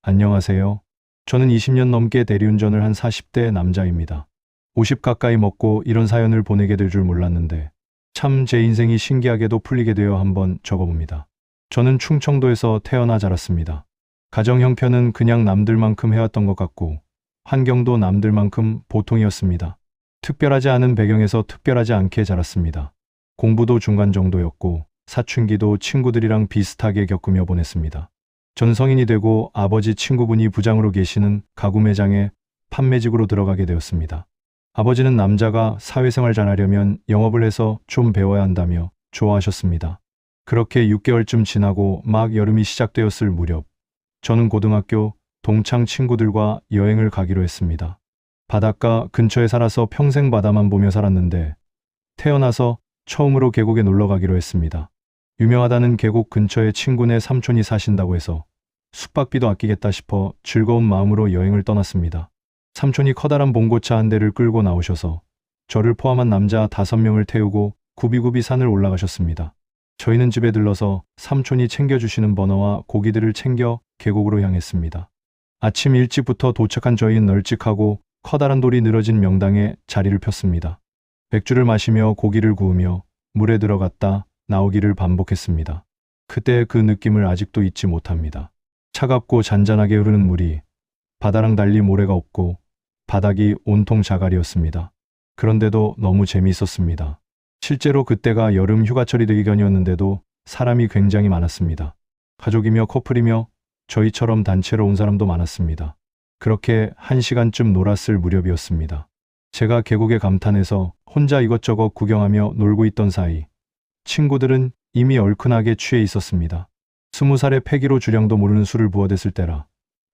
안녕하세요. 저는 20년 넘게 대리운전을 한 40대 남자입니다. 50 가까이 먹고 이런 사연을 보내게 될 줄 몰랐는데 참 제 인생이 신기하게도 풀리게 되어 한번 적어봅니다. 저는 충청도에서 태어나 자랐습니다. 가정 형편은 그냥 남들만큼 해왔던 것 같고 환경도 남들만큼 보통이었습니다. 특별하지 않은 배경에서 특별하지 않게 자랐습니다. 공부도 중간 정도였고 사춘기도 친구들이랑 비슷하게 겪으며 보냈습니다. 전 성인이 되고 아버지 친구분이 부장으로 계시는 가구 매장에 판매직으로 들어가게 되었습니다. 아버지는 남자가 사회생활 잘하려면 영업을 해서 좀 배워야 한다며 좋아하셨습니다. 그렇게 6개월쯤 지나고 막 여름이 시작되었을 무렵 저는 고등학교 동창 친구들과 여행을 가기로 했습니다. 바닷가 근처에 살아서 평생 바다만 보며 살았는데 태어나서 처음으로 계곡에 놀러 가기로 했습니다. 유명하다는 계곡 근처에 친구네 삼촌이 사신다고 해서 숙박비도 아끼겠다 싶어 즐거운 마음으로 여행을 떠났습니다. 삼촌이 커다란 봉고차 한 대를 끌고 나오셔서 저를 포함한 남자 5명을 태우고 굽이굽이 산을 올라가셨습니다. 저희는 집에 들러서 삼촌이 챙겨주시는 버너와 고기들을 챙겨 계곡으로 향했습니다. 아침 일찍부터 도착한 저희는 널찍하고 커다란 돌이 늘어진 명당에 자리를 폈습니다. 맥주를 마시며 고기를 구우며 물에 들어갔다 나오기를 반복했습니다. 그때 그 느낌을 아직도 잊지 못합니다. 차갑고 잔잔하게 흐르는 물이 바다랑 달리 모래가 없고 바닥이 온통 자갈이었습니다. 그런데도 너무 재미있었습니다. 실제로 그때가 여름 휴가철이 되기 전이었는데도 사람이 굉장히 많았습니다. 가족이며 커플이며 저희처럼 단체로 온 사람도 많았습니다. 그렇게 1시간쯤 놀았을 무렵이었습니다. 제가 계곡에 감탄해서 혼자 이것저것 구경하며 놀고 있던 사이 친구들은 이미 얼큰하게 취해 있었습니다. 20살의 패기로 주량도 모르는 술을 부어댔을 때라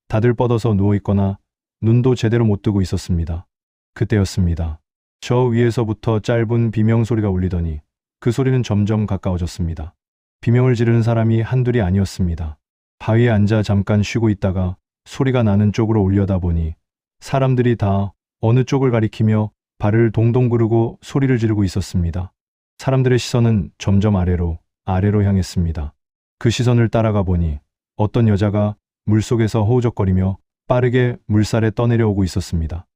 다들 뻗어서 누워있거나 눈도 제대로 못 뜨고 있었습니다. 그때였습니다. 저 위에서부터 짧은 비명 소리가 울리더니 그 소리는 점점 가까워졌습니다. 비명을 지르는 사람이 한둘이 아니었습니다. 바위에 앉아 잠깐 쉬고 있다가 소리가 나는 쪽으로 올려다보니 사람들이 다 어느 쪽을 가리키며 발을 동동 구르고 소리를 지르고 있었습니다. 사람들의 시선은 점점 아래로 향했습니다. 그 시선을 따라가 보니 어떤 여자가 물속에서 허우적거리며 빠르게 물살에 떠내려오고 있었습니다.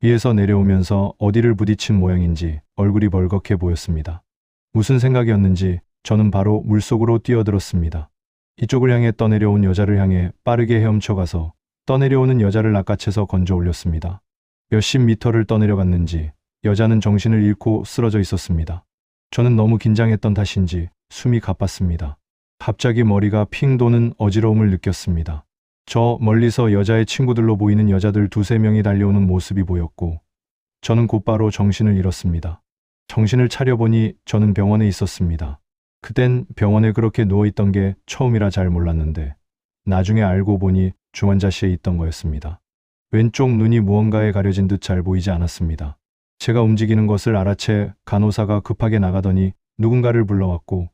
위에서 내려오면서 어디를 부딪힌 모양인지 얼굴이 벌겋게 보였습니다. 무슨 생각이었는지 저는 바로 물속으로 뛰어들었습니다. 이쪽을 향해 떠내려온 여자를 향해 빠르게 헤엄쳐가서 떠내려오는 여자를 낚아채서 건져 올렸습니다. 몇십 미터를 떠내려갔는지 여자는 정신을 잃고 쓰러져 있었습니다. 저는 너무 긴장했던 탓인지 숨이 가빴습니다. 갑자기 머리가 핑 도는 어지러움을 느꼈습니다. 저 멀리서 여자의 친구들로 보이는 여자들 2~3명이 달려오는 모습이 보였고 저는 곧바로 정신을 잃었습니다. 정신을 차려보니 저는 병원에 있었습니다. 그땐 병원에 그렇게 누워있던 게 처음이라 잘 몰랐는데 나중에 알고 보니 중환자실에 있던 거였습니다. 왼쪽 눈이 무언가에 가려진 듯 잘 보이지 않았습니다. 제가 움직이는 것을 알아채 간호사가 급하게 나가더니 누군가를 불러왔고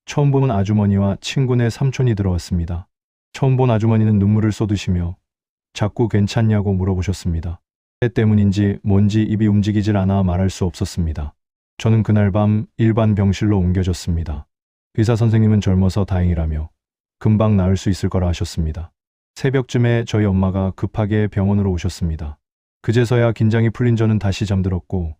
처음 보는 아주머니와 친구네 삼촌이 들어왔습니다. 처음 본 아주머니는 눈물을 쏟으시며 자꾸 괜찮냐고 물어보셨습니다. 때 때문인지 뭔지 입이 움직이질 않아 말할 수 없었습니다. 저는 그날 밤 일반 병실로 옮겨졌습니다. 의사 선생님은 젊어서 다행이라며 금방 나을 수 있을 거라 하셨습니다. 새벽쯤에 저희 엄마가 급하게 병원으로 오셨습니다. 그제서야 긴장이 풀린 저는 다시 잠들었고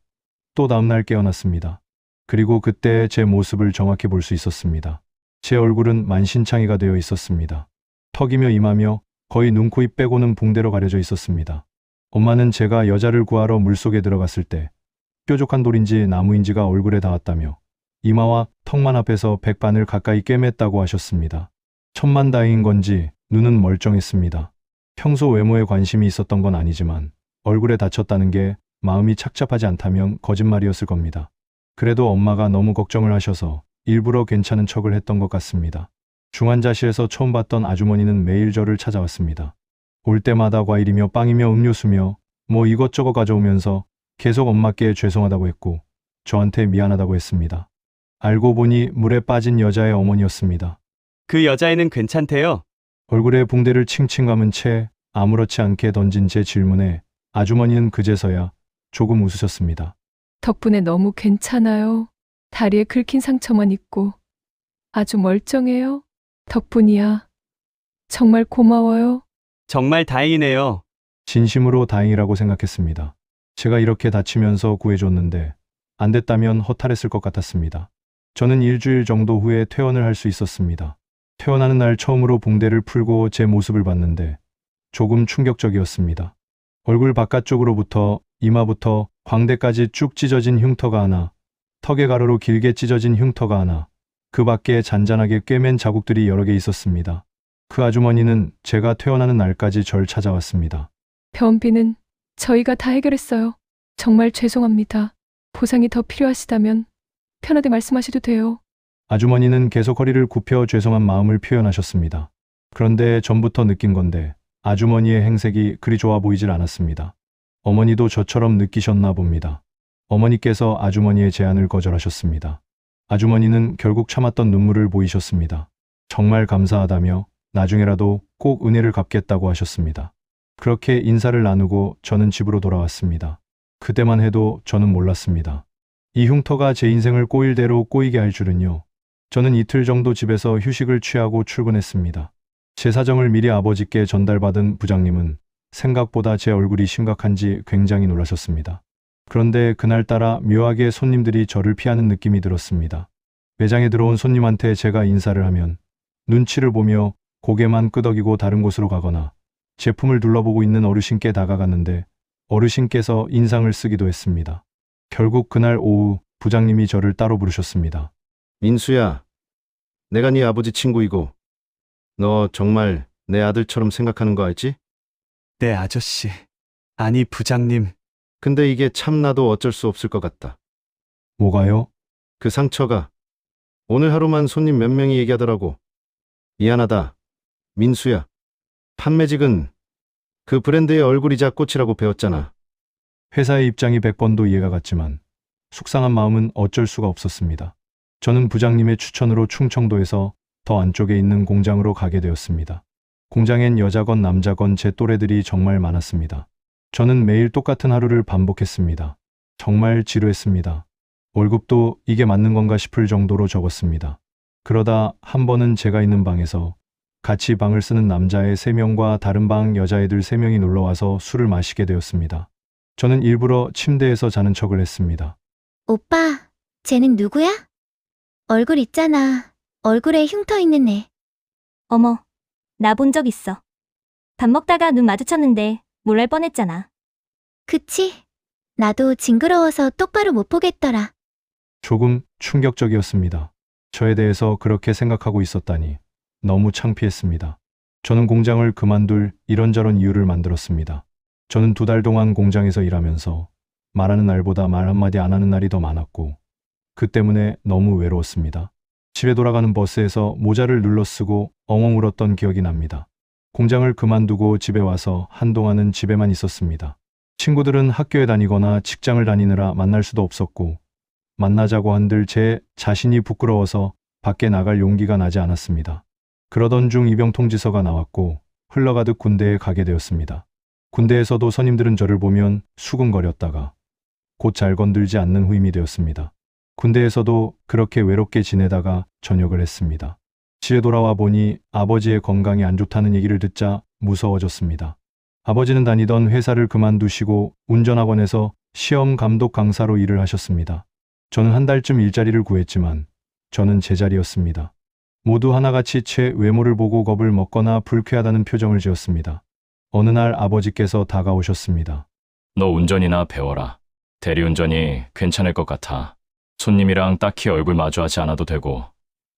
또 다음날 깨어났습니다. 그리고 그때 제 모습을 정확히 볼 수 있었습니다. 제 얼굴은 만신창이가 되어 있었습니다. 턱이며 이마며 거의 눈, 코, 입 빼고는 붕대로 가려져 있었습니다. 엄마는 제가 여자를 구하러 물속에 들어갔을 때 뾰족한 돌인지 나무인지가 얼굴에 닿았다며 이마와 턱만 앞에서 백반을 가까이 꿰맸다고 하셨습니다. 천만다행인 건지 눈은 멀쩡했습니다. 평소 외모에 관심이 있었던 건 아니지만 얼굴에 다쳤다는 게 마음이 착잡하지 않다면 거짓말이었을 겁니다. 그래도 엄마가 너무 걱정을 하셔서 일부러 괜찮은 척을 했던 것 같습니다. 중환자실에서 처음 봤던 아주머니는 매일 저를 찾아왔습니다. 올 때마다 과일이며 빵이며 음료수며 뭐 이것저것 가져오면서 계속 엄마께 죄송하다고 했고 저한테 미안하다고 했습니다. 알고 보니 물에 빠진 여자의 어머니였습니다. 그 여자애는 괜찮대요. 얼굴에 붕대를 칭칭 감은 채 아무렇지 않게 던진 제 질문에 아주머니는 그제서야 조금 웃으셨습니다. 덕분에 너무 괜찮아요. 다리에 긁힌 상처만 있고 아주 멀쩡해요. 덕분이야. 정말 고마워요. 정말 다행이네요. 진심으로 다행이라고 생각했습니다. 제가 이렇게 다치면서 구해줬는데 안 됐다면 허탈했을 것 같았습니다. 저는 일주일 정도 후에 퇴원을 할 수 있었습니다. 퇴원하는 날 처음으로 붕대를 풀고 제 모습을 봤는데 조금 충격적이었습니다. 얼굴 바깥쪽으로부터 이마부터 광대까지 쭉 찢어진 흉터가 하나, 턱의 가로로 길게 찢어진 흉터가 하나, 그 밖에 잔잔하게 꿰맨 자국들이 여러 개 있었습니다. 그 아주머니는 제가 퇴원하는 날까지 절 찾아왔습니다. 병원비는 저희가 다 해결했어요. 정말 죄송합니다. 보상이 더 필요하시다면 편하게 말씀하셔도 돼요. 아주머니는 계속 허리를 굽혀 죄송한 마음을 표현하셨습니다. 그런데 전부터 느낀 건데 아주머니의 행색이 그리 좋아 보이질 않았습니다. 어머니도 저처럼 느끼셨나 봅니다. 어머니께서 아주머니의 제안을 거절하셨습니다. 아주머니는 결국 참았던 눈물을 보이셨습니다. 정말 감사하다며 나중에라도 꼭 은혜를 갚겠다고 하셨습니다. 그렇게 인사를 나누고 저는 집으로 돌아왔습니다. 그때만 해도 저는 몰랐습니다. 이 흉터가 제 인생을 꼬일대로 꼬이게 할 줄은요. 저는 이틀 정도 집에서 휴식을 취하고 출근했습니다. 제 사정을 미리 아버지께 전달받은 부장님은 생각보다 제 얼굴이 심각한지 굉장히 놀라셨습니다. 그런데 그날따라 묘하게 손님들이 저를 피하는 느낌이 들었습니다. 매장에 들어온 손님한테 제가 인사를 하면 눈치를 보며 고개만 끄덕이고 다른 곳으로 가거나 제품을 둘러보고 있는 어르신께 다가갔는데 어르신께서 인상을 쓰기도 했습니다. 결국 그날 오후 부장님이 저를 따로 부르셨습니다. 민수야, 내가 네 아버지 친구이고 너 정말 내 아들처럼 생각하는 거 알지? 네, 아저씨. 아니, 부장님. 근데 이게 참 나도 어쩔 수 없을 것 같다. 뭐가요? 그 상처가 오늘 하루만 손님 몇 명이 얘기하더라고. 미안하다. 민수야. 판매직은 그 브랜드의 얼굴이자 꽃이라고 배웠잖아. 회사의 입장이 100번도 이해가 갔지만 속상한 마음은 어쩔 수가 없었습니다. 저는 부장님의 추천으로 충청도에서 더 안쪽에 있는 공장으로 가게 되었습니다. 공장엔 여자건 남자건 제 또래들이 정말 많았습니다. 저는 매일 똑같은 하루를 반복했습니다. 정말 지루했습니다. 월급도 이게 맞는 건가 싶을 정도로 적었습니다. 그러다 한 번은 제가 있는 방에서 같이 방을 쓰는 남자애 3명과 다른 방 여자애들 3명이 놀러와서 술을 마시게 되었습니다. 저는 일부러 침대에서 자는 척을 했습니다. 오빠, 쟤는 누구야? 얼굴 있잖아. 얼굴에 흉터 있는 애. 어머, 나 본 적 있어. 밥 먹다가 눈 마주쳤는데 놀랄 뻔했잖아. 그치? 나도 징그러워서 똑바로 못 보겠더라. 조금 충격적이었습니다. 저에 대해서 그렇게 생각하고 있었다니 너무 창피했습니다. 저는 공장을 그만둘 이런저런 이유를 만들었습니다. 저는 2달 동안 공장에서 일하면서 말하는 날보다 말 한마디 안 하는 날이 더 많았고 그 때문에 너무 외로웠습니다. 집에 돌아가는 버스에서 모자를 눌러 쓰고 엉엉 울었던 기억이 납니다. 공장을 그만두고 집에 와서 한동안은 집에만 있었습니다. 친구들은 학교에 다니거나 직장을 다니느라 만날 수도 없었고 만나자고 한들 제 자신이 부끄러워서 밖에 나갈 용기가 나지 않았습니다. 그러던 중 입영 통지서가 나왔고 흘러가듯 군대에 가게 되었습니다. 군대에서도 선임들은 저를 보면 수근거렸다가 곧 잘 건들지 않는 후임이 되었습니다. 군대에서도 그렇게 외롭게 지내다가 전역을 했습니다. 집에 돌아와 보니 아버지의 건강이 안 좋다는 얘기를 듣자 무서워졌습니다. 아버지는 다니던 회사를 그만두시고 운전학원에서 시험 감독 강사로 일을 하셨습니다. 저는 한 달쯤 일자리를 구했지만 저는 제자리였습니다. 모두 하나같이 제 외모를 보고 겁을 먹거나 불쾌하다는 표정을 지었습니다. 어느 날 아버지께서 다가오셨습니다. 너 운전이나 배워라. 대리운전이 괜찮을 것 같아. 손님이랑 딱히 얼굴 마주하지 않아도 되고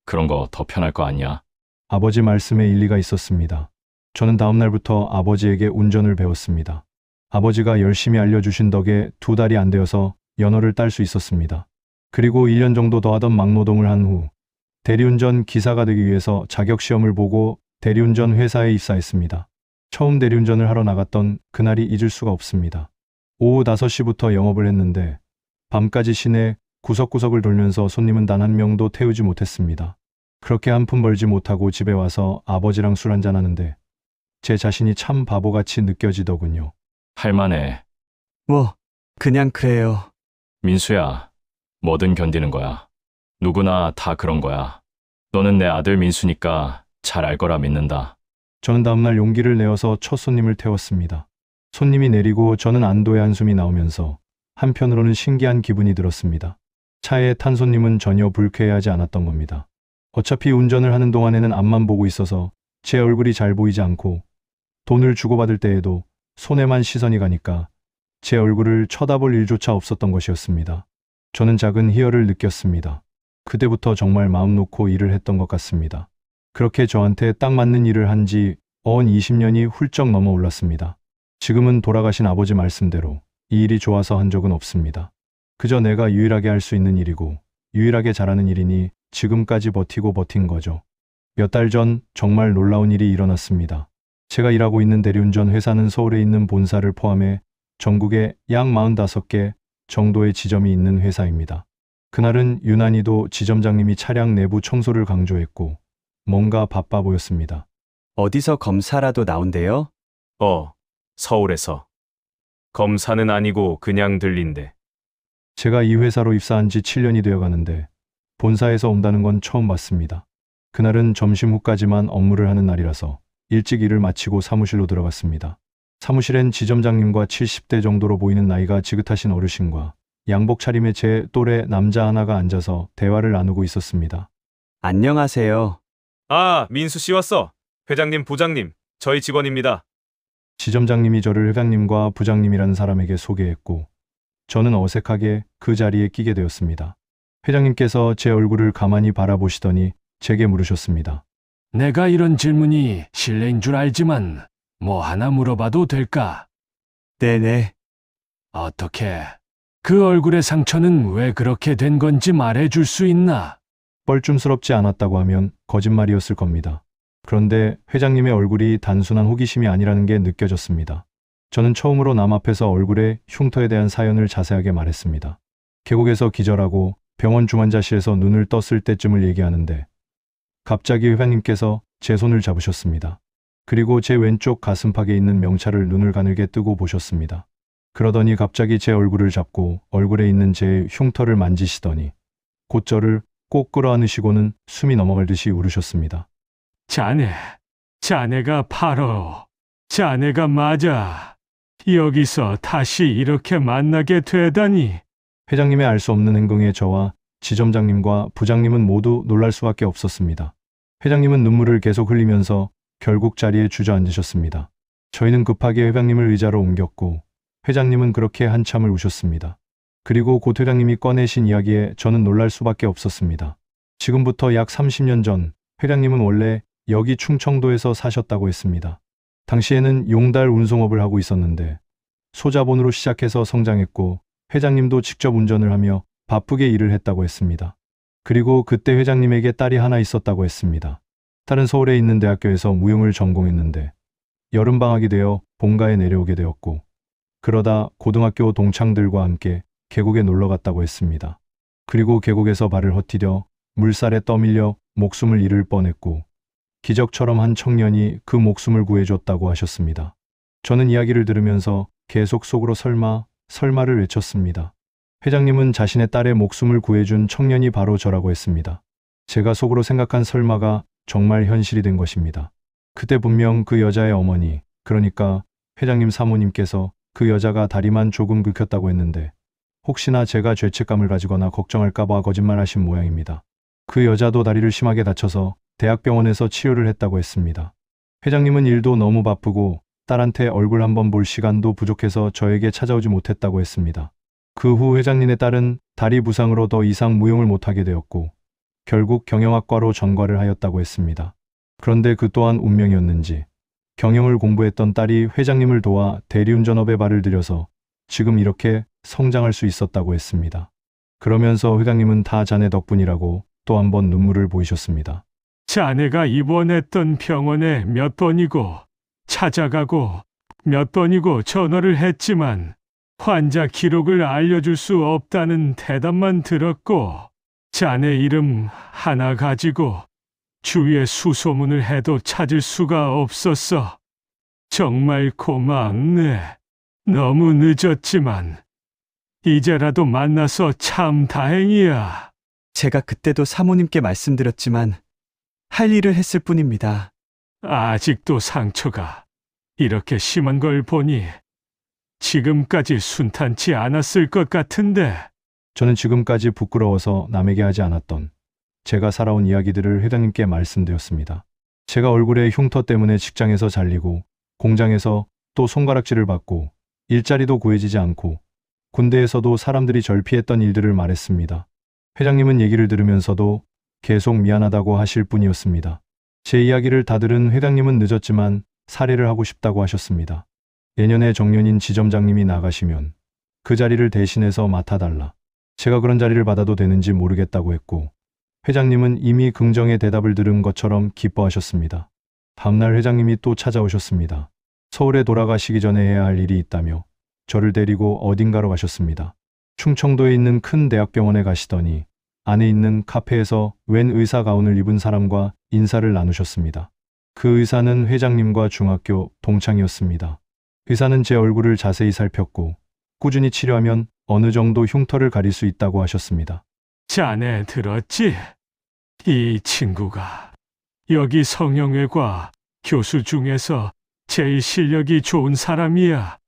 그런 거 더 편할 거 아니야? 아버지 말씀에 일리가 있었습니다. 저는 다음 날부터 아버지에게 운전을 배웠습니다. 아버지가 열심히 알려주신 덕에 2달이 안 되어서 연어를 딸 수 있었습니다. 그리고 1년 정도 더 하던 막노동을 한 후 대리운전 기사가 되기 위해서 자격시험을 보고 대리운전 회사에 입사했습니다. 처음 대리운전을 하러 나갔던 그날이 잊을 수가 없습니다. 오후 5시부터 영업을 했는데 밤까지 시내 구석구석을 돌면서 손님은 단 한 명도 태우지 못했습니다. 그렇게 한 푼 벌지 못하고 집에 와서 아버지랑 술 한잔하는데 제 자신이 참 바보같이 느껴지더군요. 할만해. 뭐, 그냥 그래요. 민수야, 뭐든 견디는 거야. 누구나 다 그런 거야. 너는 내 아들 민수니까 잘 알 거라 믿는다. 저는 다음날 용기를 내어서 첫 손님을 태웠습니다. 손님이 내리고 저는 안도의 한숨이 나오면서 한편으로는 신기한 기분이 들었습니다. 차에 탄 손님은 전혀 불쾌해하지 않았던 겁니다. 어차피 운전을 하는 동안에는 앞만 보고 있어서 제 얼굴이 잘 보이지 않고 돈을 주고받을 때에도 손에만 시선이 가니까 제 얼굴을 쳐다볼 일조차 없었던 것이었습니다. 저는 작은 희열을 느꼈습니다. 그때부터 정말 마음 놓고 일을 했던 것 같습니다. 그렇게 저한테 딱 맞는 일을 한 지 어언 20년이 훌쩍 넘어 올랐습니다. 지금은 돌아가신 아버지 말씀대로 이 일이 좋아서 한 적은 없습니다. 그저 내가 유일하게 할 수 있는 일이고 유일하게 잘하는 일이니 지금까지 버티고 버틴 거죠. 몇 달 전 정말 놀라운 일이 일어났습니다. 제가 일하고 있는 대리운전 회사는 서울에 있는 본사를 포함해 전국에 약 45개 정도의 지점이 있는 회사입니다. 그날은 유난히도 지점장님이 차량 내부 청소를 강조했고 뭔가 바빠 보였습니다. 어디서 검사라도 나온대요? 서울에서. 검사는 아니고 그냥 들린대. 제가 이 회사로 입사한 지 7년이 되어 가는데 본사에서 온다는 건 처음 봤습니다. 그날은 점심 후까지만 업무를 하는 날이라서 일찍 일을 마치고 사무실로 들어갔습니다. 사무실엔 지점장님과 70대 정도로 보이는 나이가 지긋하신 어르신과 양복 차림의 제 또래 남자 하나가 앉아서 대화를 나누고 있었습니다. 안녕하세요. 민수 씨 왔어. 회장님, 부장님, 저희 직원입니다. 지점장님이 저를 회장님과 부장님이라는 사람에게 소개했고 저는 어색하게 그 자리에 끼게 되었습니다. 회장님께서 제 얼굴을 가만히 바라보시더니 제게 물으셨습니다. 내가 이런 질문이 실례인 줄 알지만 뭐 하나 물어봐도 될까? 네네. 어떻게? 그 얼굴의 상처는 왜 그렇게 된 건지 말해줄 수 있나? 뻘쭘스럽지 않았다고 하면 거짓말이었을 겁니다. 그런데 회장님의 얼굴이 단순한 호기심이 아니라는 게 느껴졌습니다. 저는 처음으로 남 앞에서 얼굴의 흉터에 대한 사연을 자세하게 말했습니다. 계곡에서 기절하고 병원 중환자실에서 눈을 떴을 때쯤을 얘기하는데 갑자기 회장님께서 제 손을 잡으셨습니다. 그리고 제 왼쪽 가슴팍에 있는 명찰을 눈을 가늘게 뜨고 보셨습니다. 그러더니 갑자기 제 얼굴을 잡고 얼굴에 있는 제 흉터를 만지시더니 곧 저를 꼭 끌어안으시고는 숨이 넘어갈 듯이 울으셨습니다. 자네가 바로 자네가 맞아. 여기서 다시 이렇게 만나게 되다니. 회장님의 알 수 없는 행동에 저와 지점장님과 부장님은 모두 놀랄 수밖에 없었습니다. 회장님은 눈물을 계속 흘리면서 결국 자리에 주저앉으셨습니다. 저희는 급하게 회장님을 의자로 옮겼고 회장님은 그렇게 한참을 우셨습니다. 그리고 곧 회장님이 꺼내신 이야기에 저는 놀랄 수밖에 없었습니다. 지금부터 약 30년 전 회장님은 원래 여기 충청도에서 사셨다고 했습니다. 당시에는 용달 운송업을 하고 있었는데 소자본으로 시작해서 성장했고 회장님도 직접 운전을 하며 바쁘게 일을 했다고 했습니다. 그리고 그때 회장님에게 딸이 하나 있었다고 했습니다. 딸은 서울에 있는 대학교에서 무용을 전공했는데 여름방학이 되어 본가에 내려오게 되었고 그러다 고등학교 동창들과 함께 계곡에 놀러 갔다고 했습니다. 그리고 계곡에서 발을 헛디뎌 물살에 떠밀려 목숨을 잃을 뻔했고 기적처럼 한 청년이 그 목숨을 구해줬다고 하셨습니다. 저는 이야기를 들으면서 계속 속으로 설마를 외쳤습니다. 회장님은 자신의 딸의 목숨을 구해준 청년이 바로 저라고 했습니다. 제가 속으로 생각한 설마가 정말 현실이 된 것입니다. 그때 분명 그 여자의 어머니, 그러니까 회장님 사모님께서 그 여자가 다리만 조금 긁혔다고 했는데 혹시나 제가 죄책감을 가지거나 걱정할까봐 거짓말하신 모양입니다. 그 여자도 다리를 심하게 다쳐서 대학병원에서 치료를 했다고 했습니다. 회장님은 일도 너무 바쁘고 딸한테 얼굴 한번 볼 시간도 부족해서 저에게 찾아오지 못했다고 했습니다. 그 후 회장님의 딸은 다리 부상으로 더 이상 무용을 못하게 되었고 결국 경영학과로 전과를 하였다고 했습니다. 그런데 그 또한 운명이었는지 경영을 공부했던 딸이 회장님을 도와 대리운전업에 발을 들여서 지금 이렇게 성장할 수 있었다고 했습니다. 그러면서 회장님은 다 자네 덕분이라고 또 한 번 눈물을 보이셨습니다. 자네가 입원했던 병원에 몇 번이고 찾아가고 몇 번이고 전화를 했지만 환자 기록을 알려줄 수 없다는 대답만 들었고 자네 이름 하나 가지고 주위에 수소문을 해도 찾을 수가 없었어. 정말 고맙네. 너무 늦었지만 이제라도 만나서 참 다행이야. 제가 그때도 사모님께 말씀드렸지만 할 일을 했을 뿐입니다. 아직도 상처가 이렇게 심한 걸 보니 지금까지 순탄치 않았을 것 같은데. 저는 지금까지 부끄러워서 남에게 하지 않았던 제가 살아온 이야기들을 회장님께 말씀드렸습니다. 제가 얼굴에 흉터 때문에 직장에서 잘리고 공장에서 또 손가락질을 받고 일자리도 구해지지 않고 군대에서도 사람들이 절 피했던 일들을 말했습니다. 회장님은 얘기를 들으면서도 계속 미안하다고 하실 뿐이었습니다. 제 이야기를 다 들은 회장님은 늦었지만 사례를 하고 싶다고 하셨습니다. 내년에 정년인 지점장님이 나가시면 그 자리를 대신해서 맡아달라. 제가 그런 자리를 받아도 되는지 모르겠다고 했고 회장님은 이미 긍정의 대답을 들은 것처럼 기뻐하셨습니다. 다음날 회장님이 또 찾아오셨습니다. 서울에 돌아가시기 전에 해야 할 일이 있다며 저를 데리고 어딘가로 가셨습니다. 충청도에 있는 큰 대학병원에 가시더니 안에 있는 카페에서 웬 의사 가운을 입은 사람과 인사를 나누셨습니다. 그 의사는 회장님과 중학교 동창이었습니다. 의사는 제 얼굴을 자세히 살폈고 꾸준히 치료하면 어느 정도 흉터를 가릴 수 있다고 하셨습니다. 자네 들었지? 이 친구가 여기 성형외과 교수 중에서 제일 실력이 좋은 사람이야.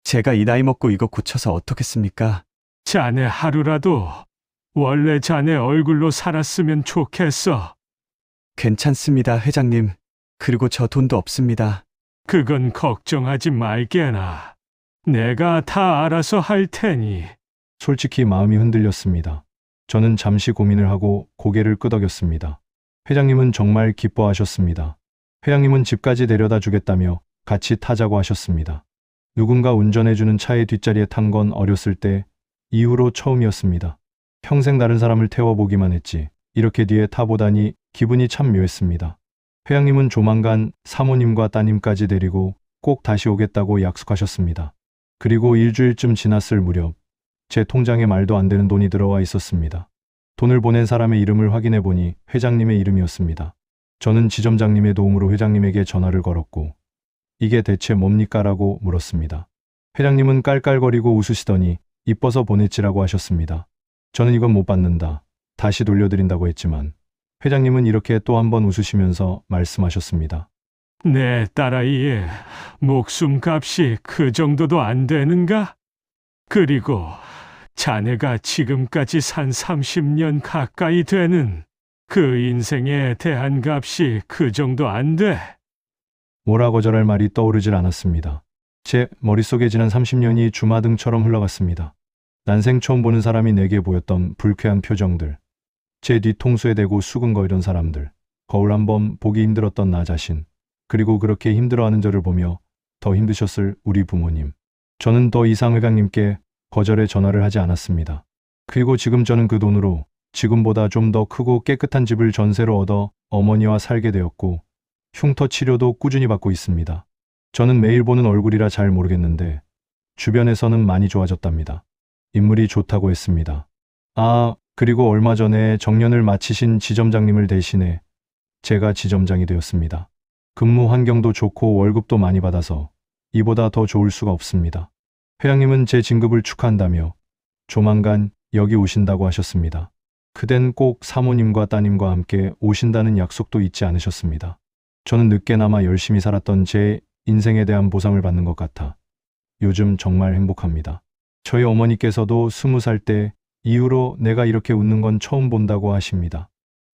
제가 이 나이 먹고 이거 고쳐서 어떻겠습니까? 자네 하루라도 원래 자네 얼굴로 살았으면 좋겠어. 괜찮습니다, 회장님. 그리고 저 돈도 없습니다. 그건 걱정하지 말게나. 내가 다 알아서 할 테니. 솔직히 마음이 흔들렸습니다. 저는 잠시 고민을 하고 고개를 끄덕였습니다. 회장님은 정말 기뻐하셨습니다. 회장님은 집까지 데려다 주겠다며 같이 타자고 하셨습니다. 누군가 운전해주는 차의 뒷자리에 탄 건 어렸을 때 이후로 처음이었습니다. 평생 다른 사람을 태워보기만 했지 이렇게 뒤에 타보다니 기분이 참 묘했습니다. 회장님은 조만간 사모님과 따님까지 데리고 꼭 다시 오겠다고 약속하셨습니다. 그리고 일주일쯤 지났을 무렵 제 통장에 말도 안 되는 돈이 들어와 있었습니다. 돈을 보낸 사람의 이름을 확인해 보니 회장님의 이름이었습니다. 저는 지점장님의 도움으로 회장님에게 전화를 걸었고 이게 대체 뭡니까? 라고 물었습니다. 회장님은 깔깔거리고 웃으시더니 이뻐서 보냈지라고 하셨습니다. 저는 이건 못 받는다. 다시 돌려드린다고 했지만 회장님은 이렇게 또 한 번 웃으시면서 말씀하셨습니다. 내 딸아이의 목숨값이 그 정도도 안 되는가? 그리고 자네가 지금까지 산 30년 가까이 되는 그 인생에 대한 값이 그 정도 안 돼. 뭐라 거절할 말이 떠오르질 않았습니다. 제 머릿속에 지난 30년이 주마등처럼 흘러갔습니다. 난생 처음 보는 사람이 내게 보였던 불쾌한 표정들, 제 뒤통수에 대고 수근거리던 사람들, 거울 한번 보기 힘들었던 나 자신, 그리고 그렇게 힘들어하는 저를 보며 더 힘드셨을 우리 부모님. 저는 더 이상 회장님께 거절의 전화를 하지 않았습니다. 그리고 지금 저는 그 돈으로 지금보다 좀 더 크고 깨끗한 집을 전세로 얻어 어머니와 살게 되었고 흉터 치료도 꾸준히 받고 있습니다. 저는 매일 보는 얼굴이라 잘 모르겠는데 주변에서는 많이 좋아졌답니다. 인물이 좋다고 했습니다. 아, 그리고 얼마 전에 정년을 마치신 지점장님을 대신해 제가 지점장이 되었습니다. 근무 환경도 좋고 월급도 많이 받아서 이보다 더 좋을 수가 없습니다. 회장님은 제 진급을 축하한다며 조만간 여기 오신다고 하셨습니다. 그댄 꼭 사모님과 따님과 함께 오신다는 약속도 잊지 않으셨습니다. 저는 늦게나마 열심히 살았던 제 인생에 대한 보상을 받는 것 같아 요즘 정말 행복합니다. 저희 어머니께서도 20살 때 이후로 내가 이렇게 웃는 건 처음 본다고 하십니다.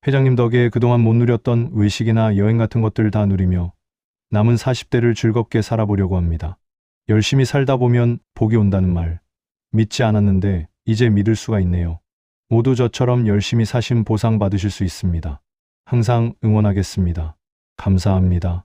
회장님 덕에 그동안 못 누렸던 외식이나 여행 같은 것들 다 누리며 남은 40대를 즐겁게 살아보려고 합니다. 열심히 살다 보면 복이 온다는 말 믿지 않았는데 이제 믿을 수가 있네요. 모두 저처럼 열심히 사신 보상 받으실 수 있습니다. 항상 응원하겠습니다. 감사합니다.